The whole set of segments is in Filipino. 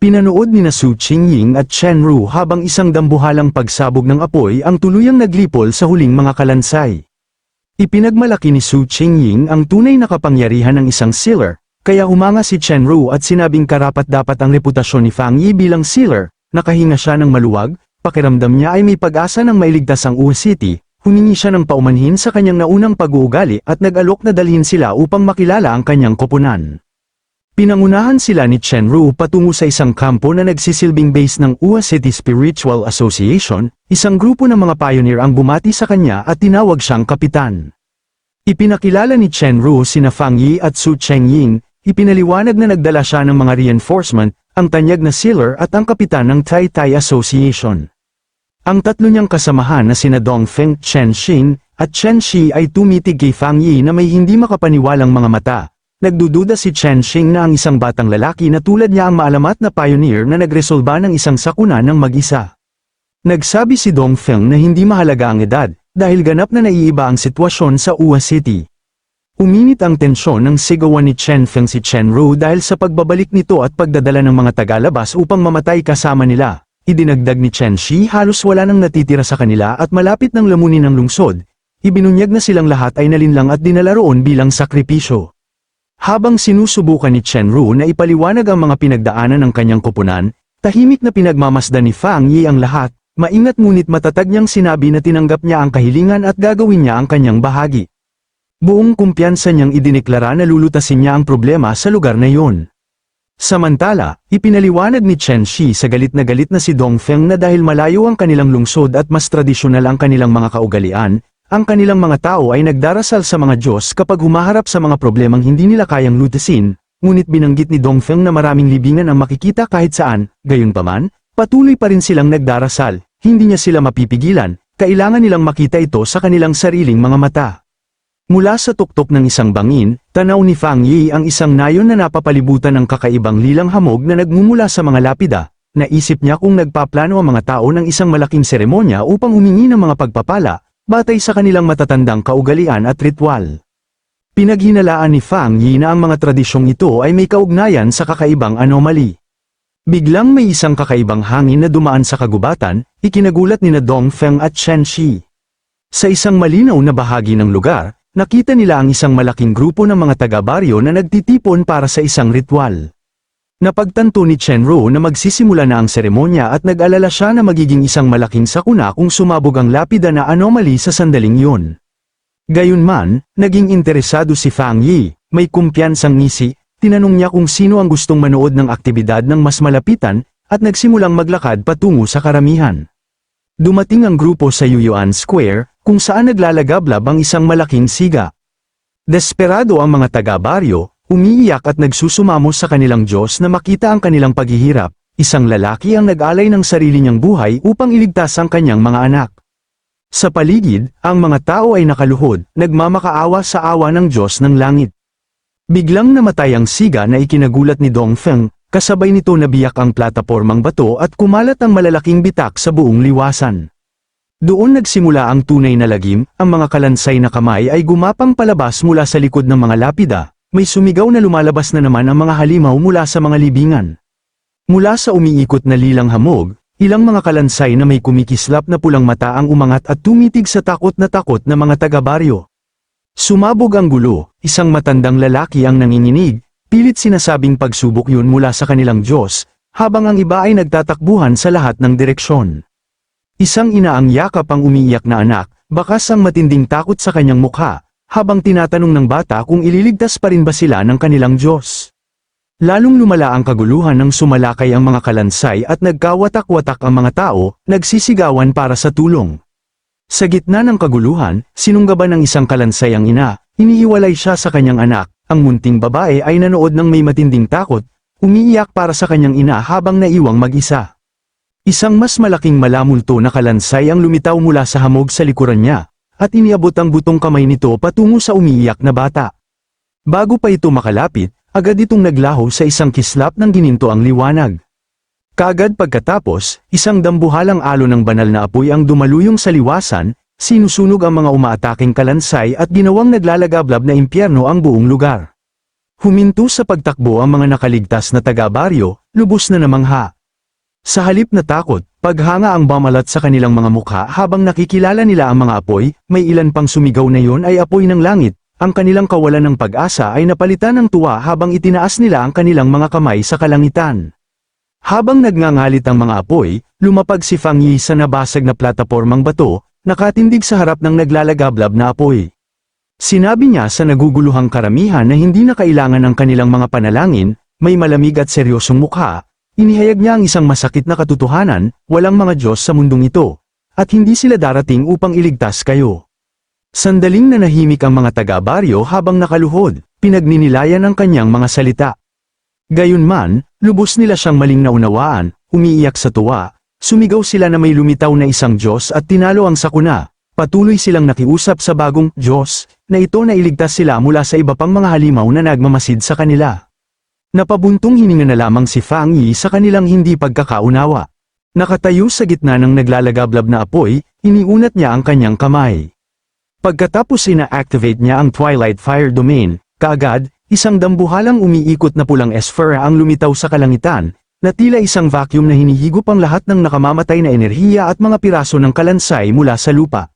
Pinanood nina Su Qingying at Chen Ru habang isang dambuhalang pagsabog ng apoy ang tuluyang naglipol sa huling mga kalansay. Ipinagmalaki ni Su Qingying ang tunay na kapangyarihan ng isang sealer, kaya humanga si Chen Ru at sinabing karapat-dapat ang reputasyon ni Fang Yi bilang sealer. Nakahinga siya ng maluwag, pakiramdam niya ay may pag-asa ng mailigtas ang Wu City, humingi siya ng paumanhin sa kanyang naunang pag-uugali at nag-alok na dalhin sila upang makilala ang kanyang koponan. Pinangunahan sila ni Chen Ru patungo sa isang kampo na nagsisilbing base ng Ua City Spiritual Association, isang grupo ng mga pioneer ang bumati sa kanya at tinawag siyang kapitan. Ipinakilala ni Chen Ru sina Fang Yi at Su Chengying, ipinaliwanag na nagdala siya ng mga reinforcement, ang tanyag na sealer at ang kapitan ng Tai Tai Association. Ang tatlo niyang kasamahan na sina Dongfeng, Chen Xin, at Chen Shi ay tumitig kay Fang Yi na may hindi makapaniwalang mga mata. Nagdududa si Chen Xing na ang isang batang lalaki na tulad niya ang maalamat na pioneer na nagresolba ng isang sakuna ng mag-isa. Nagsabi si Dongfeng na hindi mahalaga ang edad, dahil ganap na naiiba ang sitwasyon sa Ua City. Uminit ang tensyon ng sigawan ni Chen Feng si Chen Ru dahil sa pagbabalik nito at pagdadala ng mga tagalabas upang mamatay kasama nila. Idinagdag ni Chen Shi halos wala nang natitira sa kanila at malapit ng lamunin ng lungsod. Ibinunyag na silang lahat ay nalinlang at dinala roon bilang sakripisyo. Habang sinusubukan ni Chen Ru na ipaliwanag ang mga pinagdaanan ng kanyang koponan, tahimik na pinagmamasdan ni Fang Yi ang lahat, maingat ngunit matatag niyang sinabi na tinanggap niya ang kahilingan at gagawin niya ang kanyang bahagi. Buong kumpiyansa niyang idineklara na lulutasin niya ang problema sa lugar na iyon. Samantala, ipinaliwanag ni Chen Shi sa galit na si Dongfeng na dahil malayo ang kanilang lungsod at mas tradisyonal ang kanilang mga kaugalian, ang kanilang mga tao ay nagdarasal sa mga Diyos kapag humaharap sa mga problemang hindi nila kayang lutasin, ngunit binanggit ni Dongfeng na maraming libingan ang makikita kahit saan, gayunpaman, patuloy pa rin silang nagdarasal, hindi niya sila mapipigilan, kailangan nilang makita ito sa kanilang sariling mga mata. Mula sa tuktok ng isang bangin, tanaw ni Fang Yi ang isang nayon na napapalibutan ng kakaibang lilang hamog na nagmumula sa mga lapida. Naisip niya kung nagpaplano ang mga tao ng isang malaking seremonya upang humingi ng mga pagpapala, batay sa kanilang matatandang kaugalian at ritual. Pinaghinalaan ni Fang Yi na ang mga tradisyong ito ay may kaugnayan sa kakaibang anomaly. Biglang may isang kakaibang hangin na dumaan sa kagubatan, ikinagulat ni Dongfeng at Chen Shi. Sa isang malinaw na bahagi ng lugar, nakita nila ang isang malaking grupo ng mga taga-baryo na nagtitipon para sa isang ritual. Napagtanto ni Chen Ru na magsisimula na ang seremonya at nag-alala siya na magiging isang malaking sakuna kung sumabog ang lapida na anomaly sa sandaling yun. Gayunman, naging interesado si Fang Yi, may kumpiyansang ngisi, tinanong niya kung sino ang gustong manood ng aktibidad ng mas malapitan, at nagsimulang maglakad patungo sa karamihan. Dumating ang grupo sa Yuyuan Square, kung saan naglalagablab ang isang malaking siga. Desperado ang mga taga-baryo, umiiyak at nagsusumamo sa kanilang Diyos na makita ang kanilang paghihirap. Isang lalaki ang nag-alay ng sarili niyang buhay upang iligtas ang kanyang mga anak. Sa paligid, ang mga tao ay nakaluhod, nagmamakaawa sa awa ng Diyos ng langit. Biglang namatay ang siga na ikinagulat ni Dongfeng, kasabay nito nabiyak ang platapormang bato at kumalat ang malalaking bitak sa buong liwasan. Doon nagsimula ang tunay na lagim, ang mga kalansay na kamay ay gumapang palabas mula sa likod ng mga lapida. May sumigaw na lumalabas na naman ang mga halimaw mula sa mga libingan. Mula sa umiikot na lilang hamog, ilang mga kalansay na may kumikislap na pulang mata ang umangat at tumitig sa takot na mga taga-baryo. Sumabog ang gulo, isang matandang lalaki ang nanginginig, pilit sinasabing pagsubok yun mula sa kanilang Diyos, habang ang iba ay nagtatakbuhan sa lahat ng direksyon. Isang ina ang yakap ang umiiyak na anak, bakas ang matinding takot sa kanyang mukha, habang tinatanong ng bata kung ililigtas pa rin ba sila ng kanilang Diyos. Lalong lumala ang kaguluhan nang sumalakay ang mga kalansay at nagkawatak-watak ang mga tao, nagsisigawan para sa tulong. Sa gitna ng kaguluhan, sinunggaban ng isang kalansay ang ina, inihiwalay siya sa kanyang anak, ang munting babae ay nanood ng may matinding takot, umiiyak para sa kanyang ina habang naiwang mag-isa. Isang mas malaking malamulto na kalansay ang lumitaw mula sa hamog sa likuran niya, at iniabot ang butong kamay nito patungo sa umiiyak na bata. Bago pa ito makalapit, agad itong naglaho sa isang kislap ng gininto ang liwanag. Kaagad pagkatapos, isang dambuhalang alon ng banal na apoy ang dumaluyong sa liwasan, sinusunog ang mga umaataking kalansay at ginawang naglalagablab na impyerno ang buong lugar. Huminto sa pagtakbo ang mga nakaligtas na taga-baryo, lubos na namangha. Sa halip na takot, paghanga ang bumalat sa kanilang mga mukha habang nakikilala nila ang mga apoy, may ilan pang sumigaw na yon ay apoy ng langit, ang kanilang kawalan ng pag-asa ay napalitan ng tuwa habang itinaas nila ang kanilang mga kamay sa kalangitan. Habang nagngangalit ang mga apoy, lumapag si Fang Yi sa nabasag na platapormang bato, nakatindig sa harap ng naglalagablab na apoy. Sinabi niya sa naguguluhang karamihan na hindi na kailangan ang kanilang mga panalangin, may malamig at seryosong mukha, inihayag niya ang isang masakit na katotohanan, walang mga Diyos sa mundong ito, at hindi sila darating upang iligtas kayo. Sandaling nanahimik ang mga taga-baryo habang nakaluhod, pinagninilayan ang kanyang mga salita. Gayunman, lubos nila siyang maling naunawaan, umiiyak sa tuwa, sumigaw sila na may lumitaw na isang Diyos at tinalo ang sakuna. Patuloy silang nakiusap sa bagong Diyos, na ito na iligtas sila mula sa iba pang mga halimaw na nagmamasid sa kanila. Napabuntong hininga na lamang si Fang Yi sa kanilang hindi pagkakaunawa. Nakatayo sa gitna ng naglalagablab na apoy, iniunat niya ang kanyang kamay. Pagkatapos ina-activate niya ang Twilight Fire Domain, kaagad, isang dambuhalang umiikot na pulang esfera ang lumitaw sa kalangitan, na tila isang vacuum na hinihigop ang lahat ng nakamamatay na enerhiya at mga piraso ng kalansay mula sa lupa.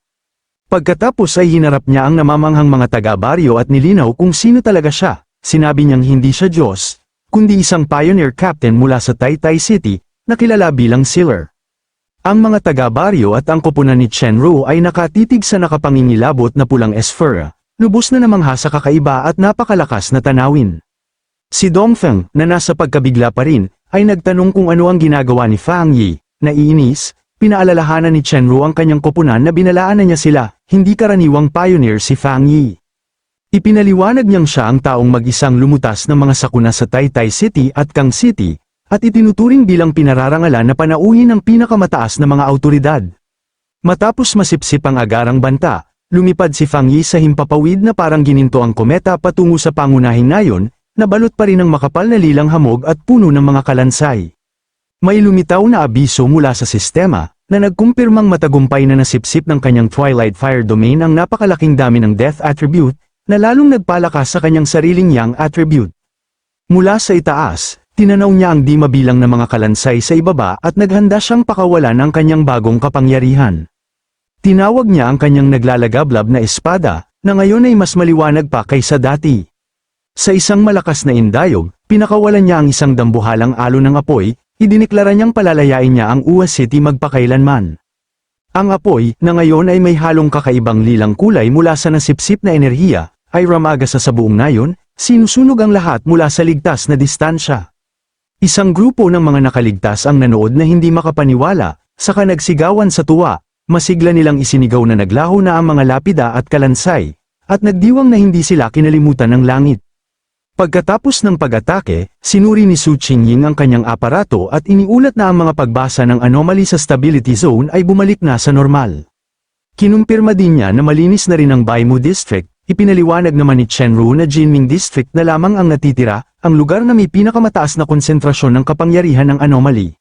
Pagkatapos ay hinarap niya ang namamanghang mga taga-baryo at nilinaw kung sino talaga siya. Sinabi niyang hindi siya Diyos, kundi isang pioneer captain mula sa Taytay City, na kilala bilang Sealer. Ang mga taga-baryo at ang koponan ni Chenru ay nakatitig sa nakapangingilabot na pulang esfera, lubos na namangha sa kakaiba at napakalakas na tanawin. Si Dongfeng, na nasa pagkabigla pa rin, ay nagtanong kung ano ang ginagawa ni Fang Yi. Naiinis, pinaalalahanan ni Chenru ang kanyang koponan na binalaan na niya sila, hindi karaniwang pioneer si Fang Yi. Ipinaliwanag niyang siya ang taong mag-isang lumutas ng mga sakuna sa Taytay City at Kang City, at itinuturing bilang pinararangalan na panauhin ng pinakamataas na mga autoridad. Matapos masipsip ang agarang banta, lumipad si Fang Yi sa himpapawid na parang gininto ang kometa patungo sa pangunahing nayon, na balot pa rin ng makapal na lilang hamog at puno ng mga kalansay. May lumitaw na abiso mula sa sistema, na nagkumpirmang matagumpay na nasipsip ng kanyang Twilight Fire Domain ang napakalaking dami ng Death Attribute, na lalong nagpalakas sa kanyang sariling Yang Attribute. Mula sa itaas, tinanaw niya ang di mabilang na mga kalansay sa ibaba at naghanda siyang pakawalan ang kanyang bagong kapangyarihan. Tinawag niya ang kanyang naglalagablab na espada, na ngayon ay mas maliwanag pa kaysa dati. Sa isang malakas na indayog, pinakawalan niya ang isang dambuhalang alon ng apoy, idineklara niyang palalayain niya ang Ua City magpakailanman. Ang apoy, na ngayon ay may halong kakaibang lilang kulay mula sa nasipsip na enerhiya, ay ramagasa sa buong nayon, sinusunog ang lahat mula sa ligtas na distansya. Isang grupo ng mga nakaligtas ang nanood na hindi makapaniwala, saka nagsigawan sa tuwa, masigla nilang isinigaw na naglaho na ang mga lapida at kalansay, at nagdiwang na hindi sila kinalimutan ng langit. Pagkatapos ng pag-atake, sinuri ni Su Qingying ang kanyang aparato at iniulat na ang mga pagbasa ng anomaly sa stability zone ay bumalik na sa normal. Kinumpirma din niya na malinis na rin ang Baimu District. Ipinaliwanag naman ni Chenru na Jinming District na lamang ang natitira, ang lugar na may pinakamataas na konsentrasyon ng kapangyarihan ng anomaly.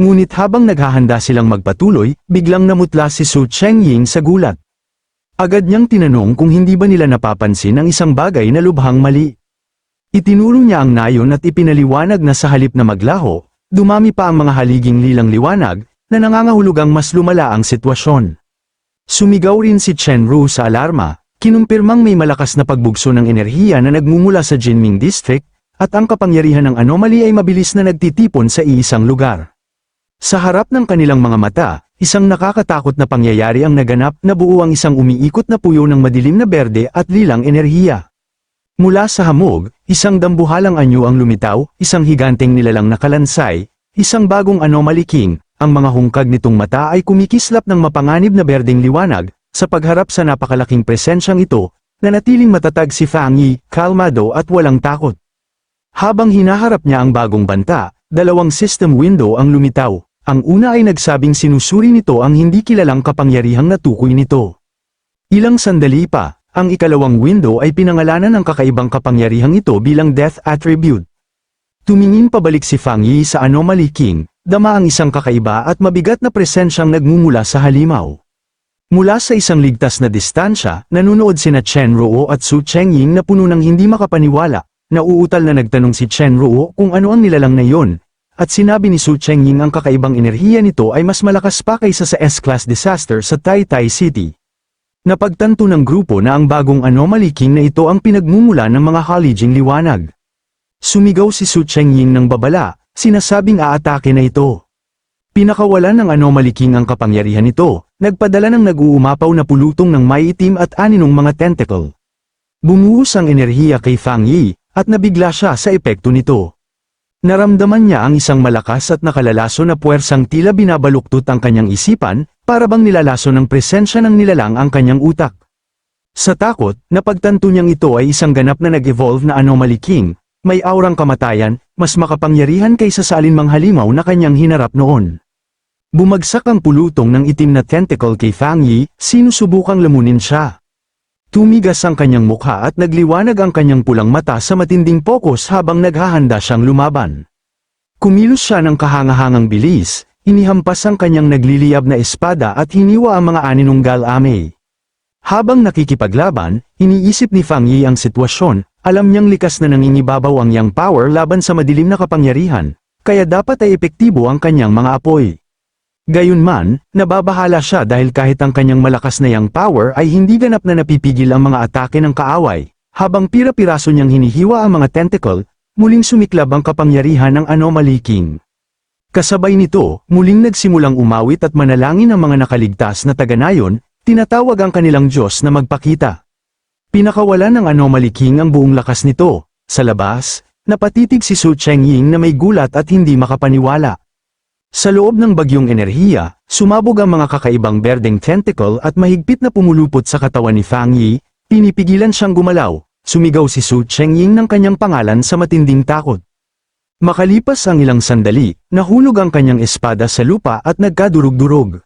Ngunit habang naghahanda silang magpatuloy, biglang namutla si Su Chengying sa gulat. Agad niyang tinanong kung hindi ba nila napapansin ang isang bagay na lubhang mali. Itinuro niya ang nayon at ipinaliwanag na sa halip na maglaho, dumami pa ang mga haliging lilang liwanag, na nangangahulugang mas lumala ang sitwasyon. Sumigaw rin si Chenru sa alarma. Kinumpirmang may malakas na pagbugso ng enerhiya na nagmumula sa Jinming District, at ang kapangyarihan ng anomaly ay mabilis na nagtitipon sa iisang lugar. Sa harap ng kanilang mga mata, isang nakakatakot na pangyayari ang naganap na buo ang isang umiikot na puyo ng madilim na berde at lilang enerhiya. Mula sa hamog, isang dambuhalang anyo ang lumitaw, isang higanteng nilalang na kalansay, isang bagong anomaly king, ang mga hungkag nitong mata ay kumikislap ng mapanganib na berdeng liwanag. Sa pagharap sa napakalaking presensyang ito, nanatiling matatag si Fang Yi, kalmado at walang takot. Habang hinaharap niya ang bagong banta, dalawang system window ang lumitaw. Ang una ay nagsabing sinusuri nito ang hindi kilalang kapangyarihang natukoy nito. Ilang sandali pa, ang ikalawang window ay pinangalanan ng kakaibang kapangyarihang ito bilang Death Attribute. Tumingin pabalik si Fang Yi sa Anomaly King, dama ang isang kakaiba at mabigat na presensyang nagmumula sa halimaw. Mula sa isang ligtas na distansya, nanunood sina Chen Ruo at Su Chengying na puno ng hindi makapaniwala. Nauutal na nagtanong si Chen Ruo kung ano ang nilalang na iyon, at sinabi ni Su Chengying ang kakaibang enerhiya nito ay mas malakas pa kaysa sa S-Class disaster sa Taytay City. Napagtanto ng grupo na ang bagong anomaly king na ito ang pinagmumula ng mga Halijing liwanag. Sumigaw si Su Chengying ng babala, sinasabing aatake na ito. Pinakawalan ng anomaly king ang kapangyarihan nito, nagpadala ng nag-uumapaw na pulutong ng may itim at aninong mga tentacle. Bumuhos ang enerhiya kay Fang Yi, at nabigla siya sa epekto nito. Naramdaman niya ang isang malakas at nakalalaso na puwersang tila binabaluktot ang kanyang isipan, para bang nilalaso ng presensya ng nilalang ang kanyang utak. Sa takot, napagtanto niyang ito ay isang ganap na nag-evolve na anomaly king, may aurang kamatayan, mas makapangyarihan kaysa sa alinmang halimaw na kanyang hinarap noon. Bumagsak ang pulutong ng itim na tentacle kay Fang Yi, sinusubukang lamunin siya. Tumigas ang kanyang mukha at nagliwanag ang kanyang pulang mata sa matinding pokus habang naghahanda siyang lumaban. Kumilos siya ng kahangahangang bilis, inihampas ang kanyang nagliliyab na espada at hiniwa ang mga aninong galame. Habang nakikipaglaban, iniisip ni Fang Yi ang sitwasyon, alam niyang likas na nangingibabaw ang yang power laban sa madilim na kapangyarihan, kaya dapat ay epektibo ang kanyang mga apoy. Gayunman, nababahala siya dahil kahit ang kanyang malakas na yang power ay hindi ganap na napipigil ang mga atake ng kaaway, habang pira-piraso niyang hinihiwa ang mga tentacle, muling sumiklab ang kapangyarihan ng anomaly king. Kasabay nito, muling nagsimulang umawit at manalangin ang mga nakaligtas na taga-nayon, tinatawag ang kanilang Diyos na magpakita. Pinakawalan ng anomaly king ang buong lakas nito. Sa labas, napatitig si Su Chengying na may gulat at hindi makapaniwala. Sa loob ng bagyong enerhiya, sumabog ang mga kakaibang berdeng tentacle at mahigpit na pumulupot sa katawan ni Fang Yi, pinipigilan siyang gumalaw, sumigaw si Su Chengying ng kanyang pangalan sa matinding takot. Makalipas ang ilang sandali, nahulog ang kanyang espada sa lupa at nagkadurog-durog.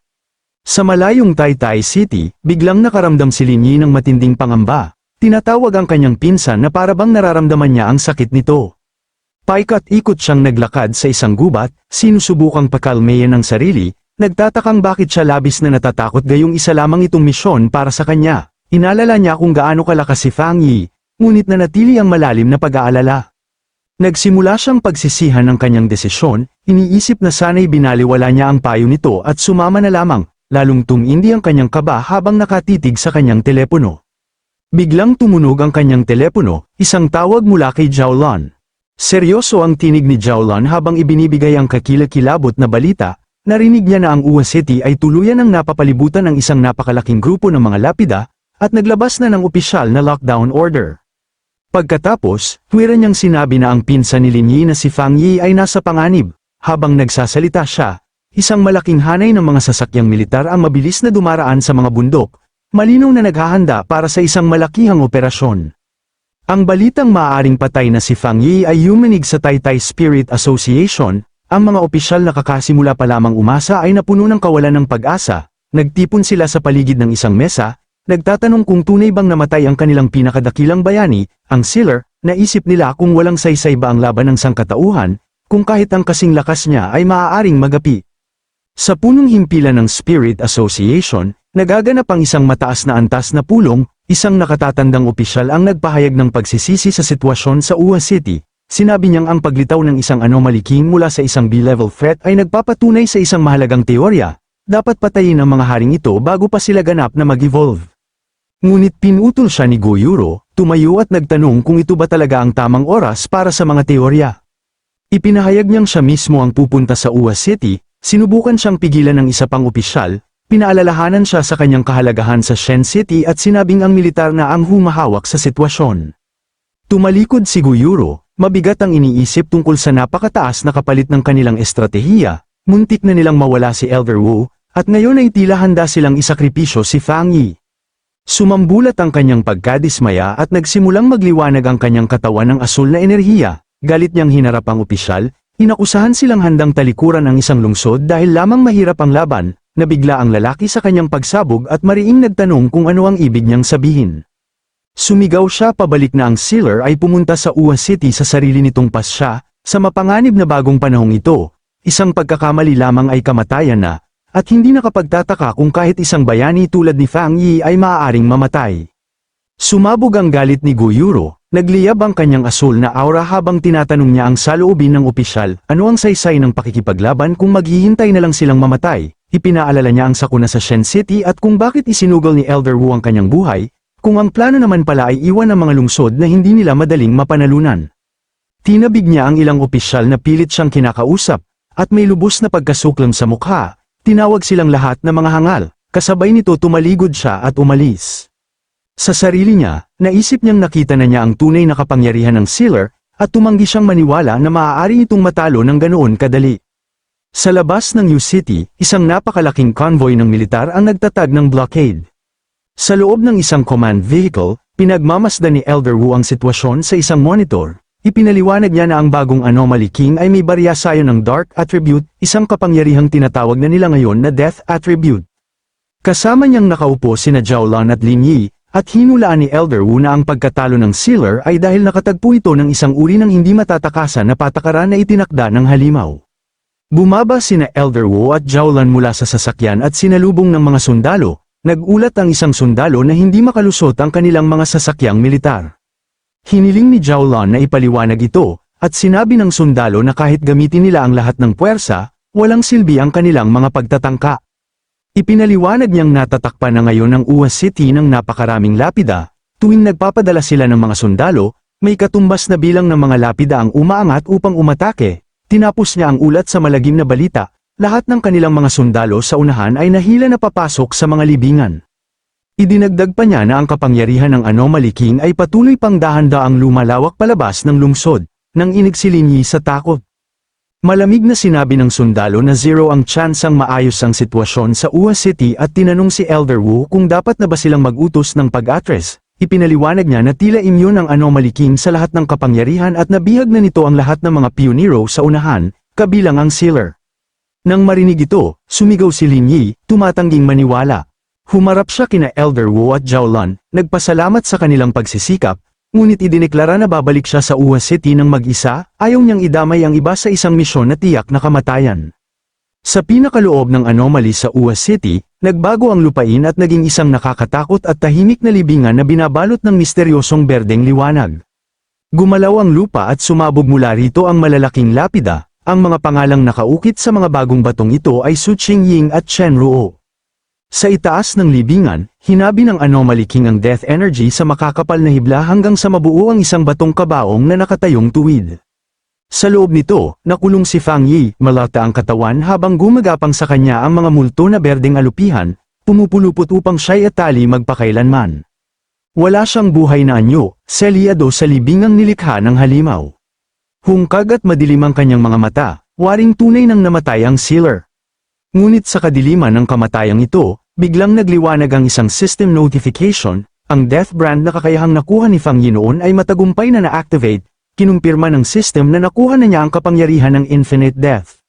Sa malayong Taytay City, biglang nakaramdam si Lin Yi ng matinding pangamba. Tinatawag ang kanyang pinsan na parabang nararamdaman niya ang sakit nito. Paikot-ikot siyang naglakad sa isang gubat, sinusubukang pakalmeyan ang sarili, nagtatakang bakit siya labis na natatakot gayong isa lamang itong misyon para sa kanya. Inalala niya kung gaano kalakas si Fang Yi, ngunit nanatili ang malalim na pag-aalala. Nagsimula siyang pagsisihan ng kanyang desisyon, iniisip na sana'y binaliwala niya ang payo nito at sumama na lamang, lalong tumindi ang kanyang kaba habang nakatitig sa kanyang telepono. Biglang tumunog ang kanyang telepono, isang tawag mula kay Jiaolan. Seryoso ang tinig ni Jiaolan habang ibinibigay ang kakilakilabot na balita, narinig niya na ang Uwa City ay tuluyan ng napapalibutan ng isang napakalaking grupo ng mga lapida, at naglabas na ng opisyal na lockdown order. Pagkatapos, tuwira niyang sinabi na ang pinsan ni Lin Yi na si Fang Yi ay nasa panganib. Habang nagsasalita siya, isang malaking hanay ng mga sasakyang militar ang mabilis na dumaraan sa mga bundok, malinaw na naghahanda para sa isang malakihang operasyon. Ang balitang maaaring patay na si Fang Yi ay yumanig sa Taytay Spirit Association, ang mga opisyal na kakasimula pa lamang umasa ay napuno ng kawalan ng pag-asa, nagtipon sila sa paligid ng isang mesa, nagtatanong kung tunay bang namatay ang kanilang pinakadakilang bayani, ang Sealer, naisip nila kung walang saysay ba ang laban ng sangkatauhan, kung kahit ang kasing lakas niya ay maaaring magapi. Sa punong himpilan ng Spirit Association, nagaganap ang isang mataas na antas na pulong, isang nakatatandang opisyal ang nagpahayag ng pagsisisi sa sitwasyon sa Uwa City. Sinabi niyang ang paglitaw ng isang anomaly king mula sa isang B-level threat ay nagpapatunay sa isang mahalagang teorya. Dapat patayin ang mga haring ito bago pa sila ganap na mag-evolve. Ngunit pinutol siya ni Go Yuro, tumayo at nagtanong kung ito ba talaga ang tamang oras para sa mga teorya. Ipinahayag niyang siya mismo ang pupunta sa Uwa City, sinubukan siyang pigilan ng isa pang opisyal, pinaalalahanan siya sa kanyang kahalagahan sa Shen City at sinabing ang militar na ang humahawak sa sitwasyon. Tumalikod si Go Yuro, mabigat ang iniisip tungkol sa napakataas na kapalit ng kanilang estratehiya, muntik na nilang mawala si Elder Wu, at ngayon ay tila handa silang isakripisyo si Fang Yi. Sumambulat ang kanyang pagkadismaya at nagsimulang magliwanag ang kanyang katawan ng asul na enerhiya, galit niyang hinarap ang opisyal, inakusahan silang handang talikuran ang isang lungsod dahil lamang mahirap ang laban. Nabigla ang lalaki sa kanyang pagsabog at mariing nagtanong kung ano ang ibig niyang sabihin. Sumigaw siya pabalik na ang Sealer ay pumunta sa Uwa City sa sarili nitong pasya, sa mapanganib na bagong panahong ito, isang pagkakamali lamang ay kamatayan na, at hindi nakapagtataka kung kahit isang bayani tulad ni Fang Yi ay maaaring mamatay. Sumabog ang galit ni Go Yuro, Nagliyab ang kanyang asul na aura habang tinatanong niya ang saloobin ng opisyal, ano ang saysay ng pakikipaglaban kung maghihintay na lang silang mamatay. Ipinaalala niya ang sakuna sa Shen City at kung bakit isinugol ni Elder Wu ang kanyang buhay, kung ang plano naman pala ay iwan ang mga lungsod na hindi nila madaling mapanalunan. Tinabig niya ang ilang opisyal na pilit siyang kinakausap, at may lubos na pagkasuklam sa mukha. Tinawag silang lahat na mga hangal, kasabay nito tumaligod siya at umalis. Sa sarili niya, naisip niyang nakita na niya ang tunay na kapangyarihan ng Sealer, at tumanggi siyang maniwala na maaari itong matalo ng ganoon kadali. Sa labas ng New City, isang napakalaking convoy ng militar ang nagtatag ng blockade. Sa loob ng isang command vehicle, pinagmamasdan ni Elder Wu ang sitwasyon sa isang monitor. Ipinaliwanag niya na ang bagong Anomaly King ay may baryasayo ng Dark Attribute, isang kapangyarihang tinatawag na nila ngayon na Death Attribute. Kasama niyang nakaupo sina Zhao Lan at Lin Yi, at hinulaan ni Elder Wu na ang pagkatalo ng Sealer ay dahil nakatagpo ito ng isang uri ng hindi matatakasan na patakaran na itinakda ng halimaw. Bumaba sina Elder Wu at Zhao Lan mula sa sasakyan at sinalubong ng mga sundalo. Nagulat ang isang sundalo na hindi makalusot ang kanilang mga sasakyang militar. Hiniling ni Zhao Lan na ipaliwanag ito, at sinabi ng sundalo na kahit gamitin nila ang lahat ng puwersa, walang silbi ang kanilang mga pagtatangka. Ipinaliwanag niyang natatakpan na ngayon ang Uwa City ng napakaraming lapida. Tuwing nagpapadala sila ng mga sundalo, may katumbas na bilang ng mga lapida ang umaangat upang umatake. Tinapos niya ang ulat sa malagim na balita, lahat ng kanilang mga sundalo sa unahan ay nahila na papasok sa mga libingan. Idinagdag pa niya na ang kapangyarihan ng Anomaly King ay patuloy pang dahan-daang lumalawak palabas ng lungsod, nang inig si Lin Yi sa takot. Malamig na sinabi ng sundalo na zero ang tsansang maayos ang sitwasyon sa Uwa City at tinanong si Elder Wu kung dapat na ba silang mag-utos ng pag-atres. Ipinaliwanag niya na tila immune ang Anomaly King sa lahat ng kapangyarihan at nabihag na nito ang lahat ng mga pionero sa unahan, kabilang ang Sealer. Nang marinig ito, sumigaw si Lin Yi, tumatangging maniwala. Humarap siya kina Elder Wu at Zhao Lan, nagpasalamat sa kanilang pagsisikap, ngunit idineklara na babalik siya sa Uwa City ng mag-isa, ayaw niyang idamay ang iba sa isang misyon na tiyak na kamatayan. Sa pinakaloob ng anomaly sa Uwa City, nagbago ang lupain at naging isang nakakatakot at tahimik na libingan na binabalot ng misteryosong berdeng liwanag. Gumalaw ang lupa at sumabog mula rito ang malalaking lapida, ang mga pangalang nakaukit sa mga bagong batong ito ay Su Qingying at Chen Ruo. Sa itaas ng libingan, hinabi ng Anomaly King ang death energy sa makakapal na hibla hanggang sa mabuo ang isang batong kabaong na nakatayong tuwid. Sa loob nito, nakulong si Fang Yi, malata ang katawan habang gumagapang sa kanya ang mga multo na berdeng alupihan, pumupulupot upang siya'y atali magpakailanman. Wala siyang buhay na anyo, selyado sa libingang nilikha ng halimaw. Hungkag at madilim ang kanyang mga mata, waring tunay nang namatay ang Sealer. Ngunit sa kadiliman ng kamatayang ito, biglang nagliwanag ang isang system notification, ang death brand na kakayahang nakuha ni Fang Yi noon ay matagumpay na na-activate, kinumpirma ng system na nakuha na niya ang kapangyarihan ng infinite death.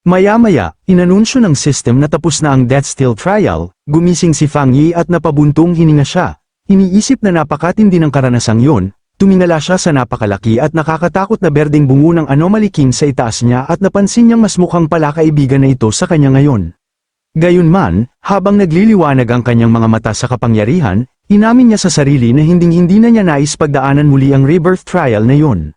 Maya-maya, inanunsyo ng system na tapos na ang death steal trial, gumising si Fang Yi at napabuntong hininga siya. Iniisip na napakatindi ng karanasang yun, tumingala siya sa napakalaki at nakakatakot na berdeng bungo ng Anomaly King sa itaas niya at napansin niyang mas mukhang pala kaibigan na ito sa kanya ngayon. Gayunman, habang nagliliwanag ang kanyang mga mata sa kapangyarihan, inamin niya sa sarili na hinding-hindi na niya nais pagdaanan muli ang rebirth trial na yun.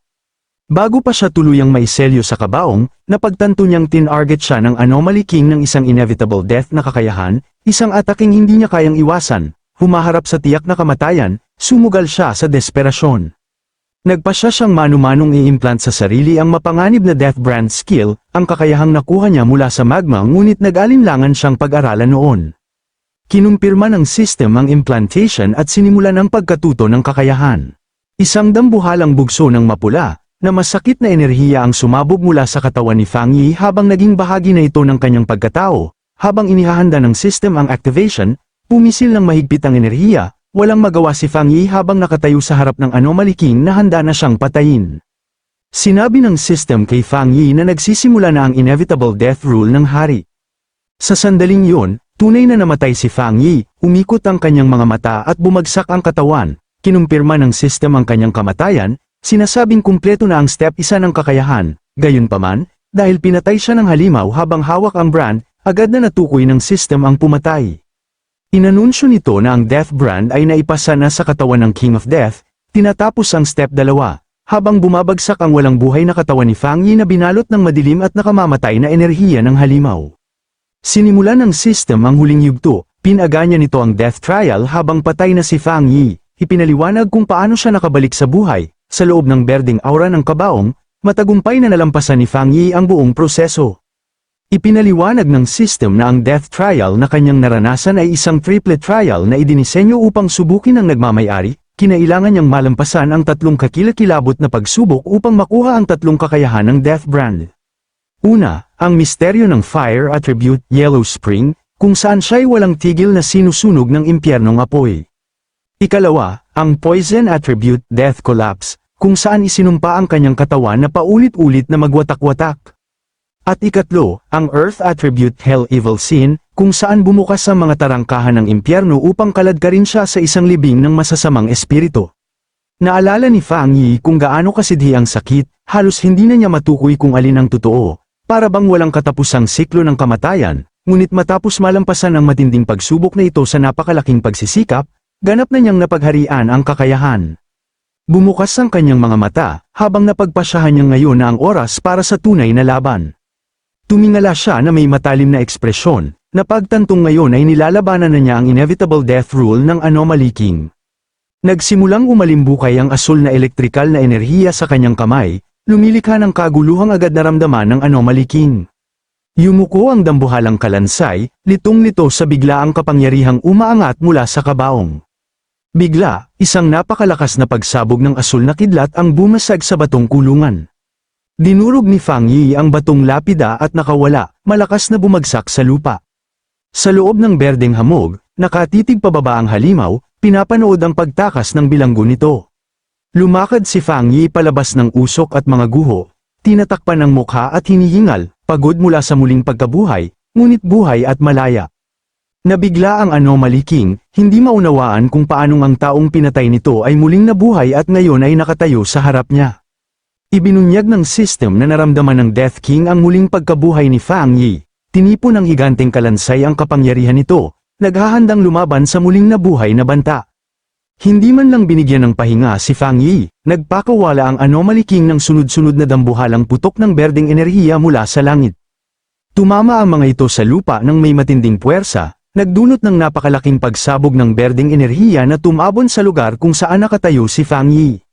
Bago pa siya tuluyang maiselyo sa kabaong, napagtanto niyang tinarget siya ng Anomaly King ng isang inevitable death na kakayahan, isang ataking hindi niya kayang iwasan, humaharap sa tiyak na kamatayan, sumugal siya sa desperasyon. Nagpasya siyang manu-manong i-implant sa sarili ang mapanganib na death brand skill, ang kakayahang nakuha niya mula sa magma ngunit nag-alinlangan siyang pag-aralan noon. Kinumpirma ng system ang implantation at sinimulan ang pagkatuto ng kakayahan. Isang dambuhalang bugso ng mapula, na masakit na enerhiya ang sumabog mula sa katawan ni Fang Yi habang naging bahagi na ito ng kanyang pagkatao, habang inihahanda ng system ang activation, pumisil ng mahigpit ang enerhiya. Walang magawa si Fang Yi habang nakatayo sa harap ng Anomaly King na handa na siyang patayin. Sinabi ng system kay Fang Yi na nagsisimula na ang inevitable death rule ng hari. Sa sandaling yun, tunay na namatay si Fang Yi, umikot ang kanyang mga mata at bumagsak ang katawan, kinumpirma ng system ang kanyang kamatayan, sinasabing kumpleto na ang step 1 ng kakayahan, gayunpaman, dahil pinatay siya ng halimaw habang hawak ang brand, agad na natukoy ng system ang pumatay. Inanunsyo nito na ang death brand ay naipasa na sa katawan ng King of Death, Tinatapos ang step 2, habang bumabagsak ang walang buhay na katawan ni Fang Yi na binalot ng madilim at nakamamatay na enerhiya ng halimaw. Sinimulan ng system ang huling yugto, pinaga niya nito ang death trial habang patay na si Fang Yi, ipinaliwanag kung paano siya nakabalik sa buhay, sa loob ng berdeng aura ng kabaong, matagumpay na nalampasan ni Fang Yi ang buong proseso. Ipinaliwanag ng system na ang death trial na kanyang naranasan ay isang triplet trial na idinisenyo upang subukin ng nagmamayari, kinailangan niyang malampasan ang 3 kakilakilabot na pagsubok upang makuha ang 3 kakayahan ng Death Brand. Una, ang misteryo ng Fire Attribute Yellow Spring, kung saan siya'y walang tigil na sinusunog ng impyernong apoy. Ikalawa, ang Poison Attribute Death Collapse, kung saan isinumpa ang kanyang katawan na paulit-ulit na magwatak-watak. At ikatlo, ang Earth Attribute Hell Evil Sin, kung saan bumukas ang mga tarangkahan ng impyerno upang kaladkarin siya sa isang libing ng masasamang espiritu. Naalala ni Fang Yi kung gaano kasidhi ang sakit, halos hindi na niya matukoy kung alin ang totoo, para bang walang katapusang siklo ng kamatayan, ngunit matapos malampasan ang matinding pagsubok na ito sa napakalaking pagsisikap, ganap na niyang napagharian ang kakayahan. Bumukas ang kanyang mga mata, habang napagpasyahan niya ngayon na ang oras para sa tunay na laban. Tumingala siya na may matalim na ekspresyon, na pagtantong ngayon ay nilalabanan na niya ang inevitable death rule ng Anomaly King. Nagsimulang umalimbukay ang asul na elektrikal na enerhiya sa kanyang kamay, lumilikha ng kaguluhang agad naramdaman ng Anomaly King. Yumuko ang dambuhalang kalansay, litong-lito sa biglaang kapangyarihang umaangat mula sa kabaong. Bigla, isang napakalakas na pagsabog ng asul na kidlat ang bumasag sa batong kulungan. Dinurog ni Fang Yi ang batong lapida at nakawala, malakas na bumagsak sa lupa. Sa loob ng berdeng hamog, nakatitig pababa ang halimaw, pinapanood ang pagtakas ng bilanggo nito. Lumakad si Fang Yi palabas ng usok at mga guho, tinatakpan ang mukha at hinihingal, pagod mula sa muling pagkabuhay, ngunit buhay at malaya. Nabigla ang Anomaly King, hindi maunawaan kung paanong ang taong pinatay nito ay muling nabuhay at ngayon ay nakatayo sa harap niya. Ibinunyag ng system na naramdaman ng Death King ang muling pagkabuhay ni Fang Yi. Tinipon ng higanteng kalansay ang kapangyarihan nito, naghahandang lumaban sa muling nabuhay na banta. Hindi man lang binigyan ng pahinga si Fang Yi, nagpakawala ang Anomaly King ng sunod-sunod na dambuhalang putok ng berdeng enerhiya mula sa langit. Tumama ang mga ito sa lupa ng may matinding puwersa, nagdulot ng napakalaking pagsabog ng berdeng enerhiya na tumabon sa lugar kung saan nakatayo si Fang Yi.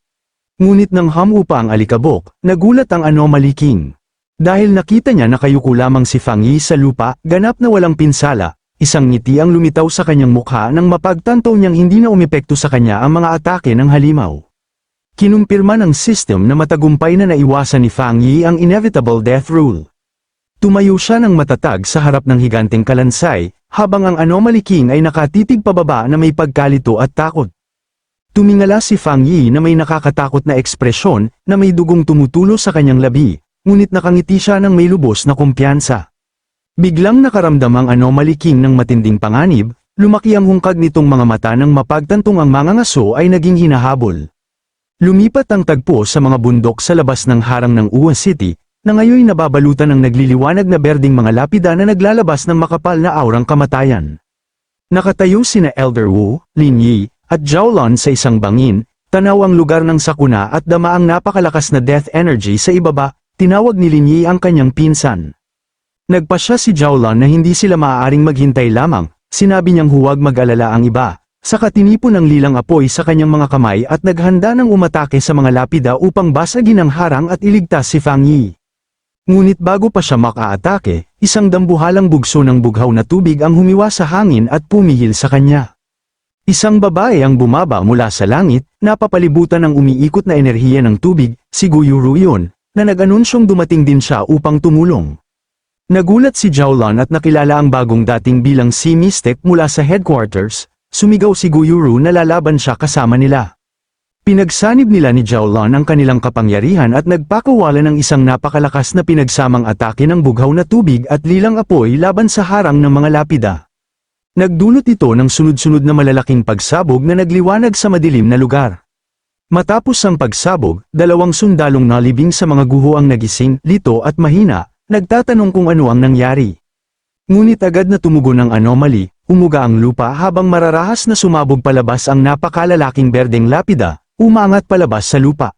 Ngunit nang hamupa ang alikabok, nagulat ang Anomaly King. Dahil nakita niya na kayuko lamang si Fang Yi sa lupa, ganap na walang pinsala, isang ngiti ang lumitaw sa kanyang mukha nang mapagtanto niyang hindi na umepekto sa kanya ang mga atake ng halimaw. Kinumpirma ng system na matagumpay na naiwasan ni Fang Yi ang inevitable death rule. Tumayo siya ng matatag sa harap ng higanteng kalansay, habang ang Anomaly King ay nakatitig pababa na may pagkalito at takot. Tumingala si Fang Yi na may nakakatakot na ekspresyon, na may dugong tumutulo sa kanyang labi, ngunit nakangiti siya ng may lubos na kumpiyansa. Biglang nakaramdam ang Anomaly King ng matinding panganib, lumaki ang hungkag nitong mga mata nang mapagtantong ang mga ngaso ay naging hinahabol. Lumipat ang tagpo sa mga bundok sa labas ng harang ng Uwa City, na ngayon nababalutan ng nagliliwanag na berdeng mga lapida na naglalabas ng makapal na aurang kamatayan. Nakatayo sina Elder Wu, Lin Yi, at Zhaolon sa isang bangin, tanaw ang lugar ng sakuna at dama ang napakalakas na death energy sa ibaba, tinawag ni Lin Yi ang kanyang pinsan. Nagpasya si Zhaolon na hindi sila maaaring maghintay lamang, sinabi niyang huwag mag-alala ang iba, saka tinipon ang lilang apoy sa kanyang mga kamay at naghanda ng umatake sa mga lapida upang basagin ang harang at iligtas si Fang Yi. Ngunit bago pa siya makaatake, isang dambuhalang bugso ng bughaw na tubig ang humiwa sa hangin at pumihil sa kanya. Isang babae ang bumaba mula sa langit, napapalibutan ng umiikot na enerhiya ng tubig, si Guyuru yun, na nag-anunsyong dumating din siya upang tumulong. Nagulat si Zhaolon at nakilala ang bagong dating bilang Sea Mystic mula sa headquarters, sumigaw si Guyuru na lalaban siya kasama nila. Pinagsanib nila ni Zhaolon ang kanilang kapangyarihan at nagpakawala ng isang napakalakas na pinagsamang atake ng bughaw na tubig at lilang apoy laban sa harang ng mga lapida. Nagdulot ito ng sunod-sunod na malalaking pagsabog na nagliwanag sa madilim na lugar. Matapos ang pagsabog, 2 sundalong nalibing sa mga guho ang nagising, lito at mahina, nagtatanong kung ano ang nangyari. Ngunit agad na tumugon ang anomaly, umuga ang lupa habang mararahas na sumabog palabas ang napakalalaking berdeng lapida, umangat palabas sa lupa.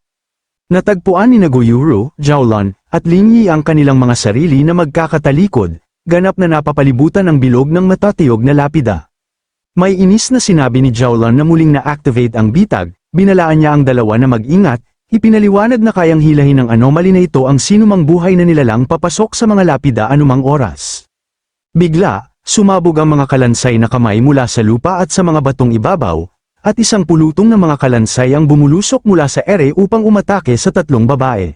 Natagpuan ni Nagoyuro, Jiaolan, at Lin Yi ang kanilang mga sarili na magkakatalikod, ganap na napapalibutan ng bilog ng matatiyog na lapida. May inis na sinabi ni Jiaolan na muling na-activate ang bitag, binalaan niya ang dalawa na mag-ingat, ipinaliwanag na kayang hilahin ng anomaly na ito ang sinumang buhay na nilalang papasok sa mga lapida anumang oras. Bigla, sumabog ang mga kalansay na kamay mula sa lupa at sa mga batong ibabaw, at isang pulutong ng mga kalansay ang bumulusok mula sa ere upang umatake sa tatlong babae.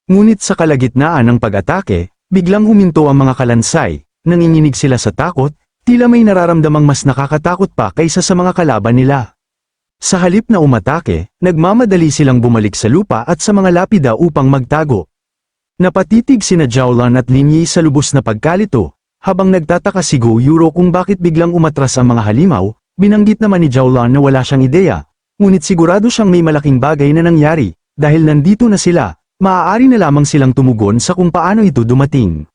Ngunit sa kalagitnaan ng pag-atake, biglang huminto ang mga kalansay, nanginginig sila sa takot, tila may nararamdamang mas nakakatakot pa kaysa sa mga kalaban nila. Sa halip na umatake, nagmamadali silang bumalik sa lupa at sa mga lapida upang magtago. Napatitig sina Jiaolan at Lin Yi sa lubos na pagkalito, habang nagtataka si Goyuro kung bakit biglang umatras ang mga halimaw, binanggit naman ni Jiaolan na wala siyang ideya, ngunit sigurado siyang may malaking bagay na nangyari, dahil nandito na sila, maaari na lamang silang tumugon sa kung paano ito dumating.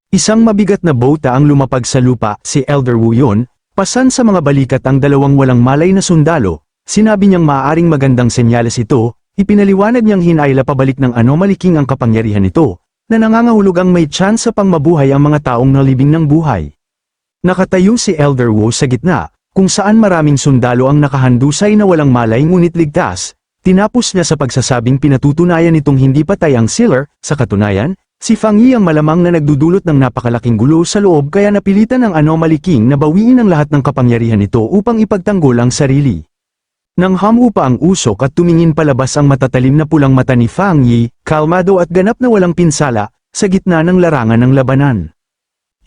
Isang mabigat na bota ang lumapag sa lupa, si Elder Wu Yun, pasan sa mga balikat ang dalawang walang malay na sundalo, sinabi niyang maaaring magandang senyales ito, ipinaliwanag niyang hinayla pabalik ng anomaly king ang kapangyarihan nito, na nangangahulugang may tsansa pang mabuhay ang mga taong nalibing ng buhay. Nakatayo si Elder Wu sa gitna, kung saan maraming sundalo ang nakahandusay na walang malay ngunit ligtas, tinapos niya sa pagsasabing pinatutunayan nitong hindi patay ang Sealer, sa katunayan, si Fang Yi ang malamang na nagdudulot ng napakalaking gulo sa loob kaya napilitan ng Anomaly King na bawiin ang lahat ng kapangyarihan nito upang ipagtanggol ang sarili. Nang hamupa ang usok at tumingin palabas ang matatalim na pulang mata ni Fang Yi, kalmado at ganap na walang pinsala, sa gitna ng larangan ng labanan.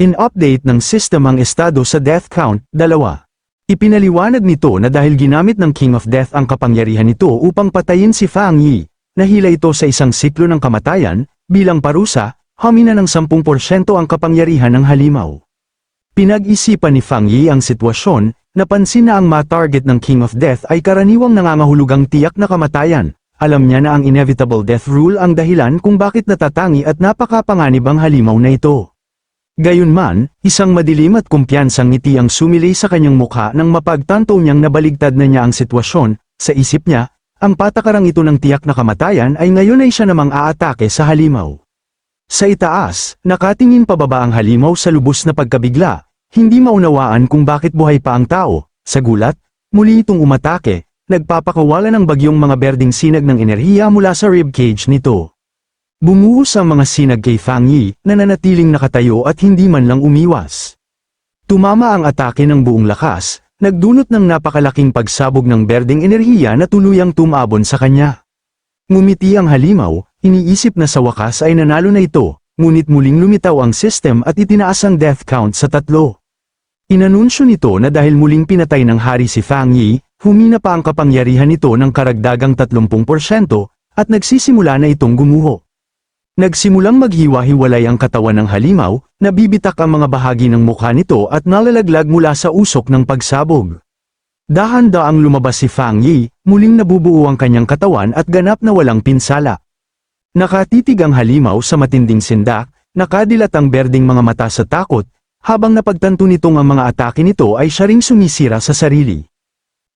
In-update ng system ang estado sa death count, 2. Ipinaliwanag nito na dahil ginamit ng King of Death ang kapangyarihan nito upang patayin si Fang Yi, nahila ito sa isang siklo ng kamatayan, bilang parusa, humina ng 10% ang kapangyarihan ng halimaw. Pinag-isipan ni Fang Yi ang sitwasyon, napansin na ang ma-target ng King of Death ay karaniwang nangangahulugang tiyak na kamatayan. Alam niya na ang inevitable death rule ang dahilan kung bakit natatangi at napakapanganib ang halimaw na ito. Gayunman, isang madilim at kumpiyansang ngiti ang sumilay sa kanyang mukha nang mapagtanto niyang nabaligtad na niya ang sitwasyon. Sa isip niya, ang patakarang ito ng tiyak na kamatayan ay ngayon ay siya namang aatake sa halimaw. Sa itaas, nakatingin pababa ang halimaw sa lubos na pagkabigla. Hindi maunawaan kung bakit buhay pa ang tao. Sa gulat, muli itong umatake, nagpapakawala ng bagyong mga berding sinag ng enerhiya mula sa ribcage nito. Bumuhos ang mga sinag kay Fang Yi, na nanatiling nakatayo at hindi man lang umiwas. Tumama ang atake ng buong lakas, nagdulot ng napakalaking pagsabog ng berding enerhiya na tuluyang tumabon sa kanya. Ngumiti ang halimaw, iniisip na sa wakas ay nanalo na ito. Ngunit muling lumitaw ang system at itinaas ang death count sa 3. Inanunsyo nito na dahil muling pinatay ng hari si Fang Yi, humina pa ang kapangyarihan nito ng karagdagang 30% at nagsisimula na itong gumuho. Nagsimulang maghiwa-hiwalay ang katawan ng halimaw, nabibitak ang mga bahagi ng mukha nito at nalalaglag mula sa usok ng pagsabog. Dahan-daang lumabas si Fang Yi, muling nabubuo ang kanyang katawan at ganap na walang pinsala. Nakatitig ang halimaw sa matinding sindak, nakadilat ang berding mga mata sa takot, habang napagtanto nitong ang mga atake nito ay siya ring sumisira sa sarili.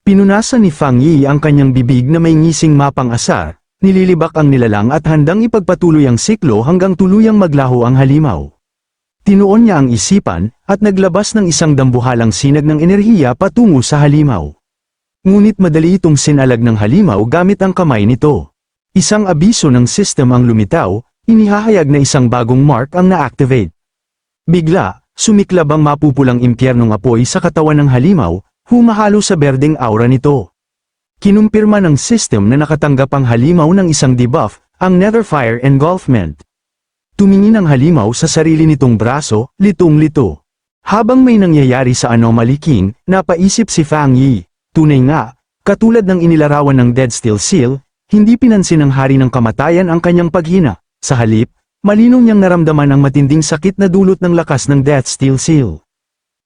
Pinunasan ni Fang Yi ang kanyang bibig na may ngising mapang-asar, nililibak ang nilalang at handang ipagpatuloy ang siklo hanggang tuluyang maglaho ang halimaw. Tinuon niya ang isipan, at naglabas ng isang dambuhalang sinag ng enerhiya patungo sa halimaw. Ngunit madali itong sinalag ng halimaw gamit ang kamay nito. Isang abiso ng system ang lumitaw, inihahayag na isang bagong mark ang na-activate. Bigla, sumiklab ang mapupulang impyernong apoy sa katawan ng halimaw, humahalo sa berdeng aura nito. Kinumpirma ng system na nakatanggap ang halimaw ng isang debuff, ang Netherfire Engulfment. Tumingin ang halimaw sa sarili nitong braso, litong-lito. Habang may nangyayari sa Anomaly King, napaisip si Fang Yi, tunay nga, katulad ng inilarawan ng Dead Steel Seal, hindi pinansin ng hari ng kamatayan ang kanyang paghina. Sa halip, malinong niyang naramdaman ang matinding sakit na dulot ng lakas ng Death Steel Seal.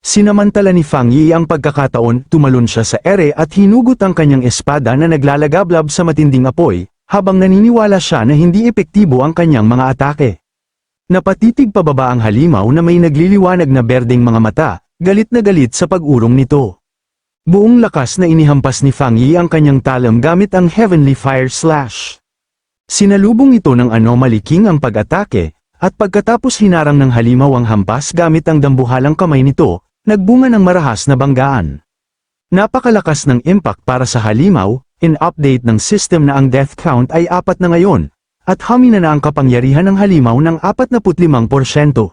Sinamantala ni Fang Yi ang pagkakataon, tumalon siya sa ere at hinugot ang kanyang espada na naglalagablab sa matinding apoy, habang naniniwala siya na hindi epektibo ang kanyang mga atake. Napatitig pababa ang halimaw na may nagliliwanag na berdeng mga mata, galit na galit sa pag-urong nito. Buong lakas na inihampas ni Fang Yi ang kanyang talam gamit ang Heavenly Fire Slash. Sinalubong ito ng Anomaly King ang pag-atake, at pagkatapos hinarang ng halimaw ang hampas gamit ang dambuhalang kamay nito, nagbunga ng marahas na banggaan. Napakalakas ng impact para sa halimaw, in-update ng system na ang death count ay 4 na ngayon, at hamina na ang kapangyarihan ng halimaw ng 45%.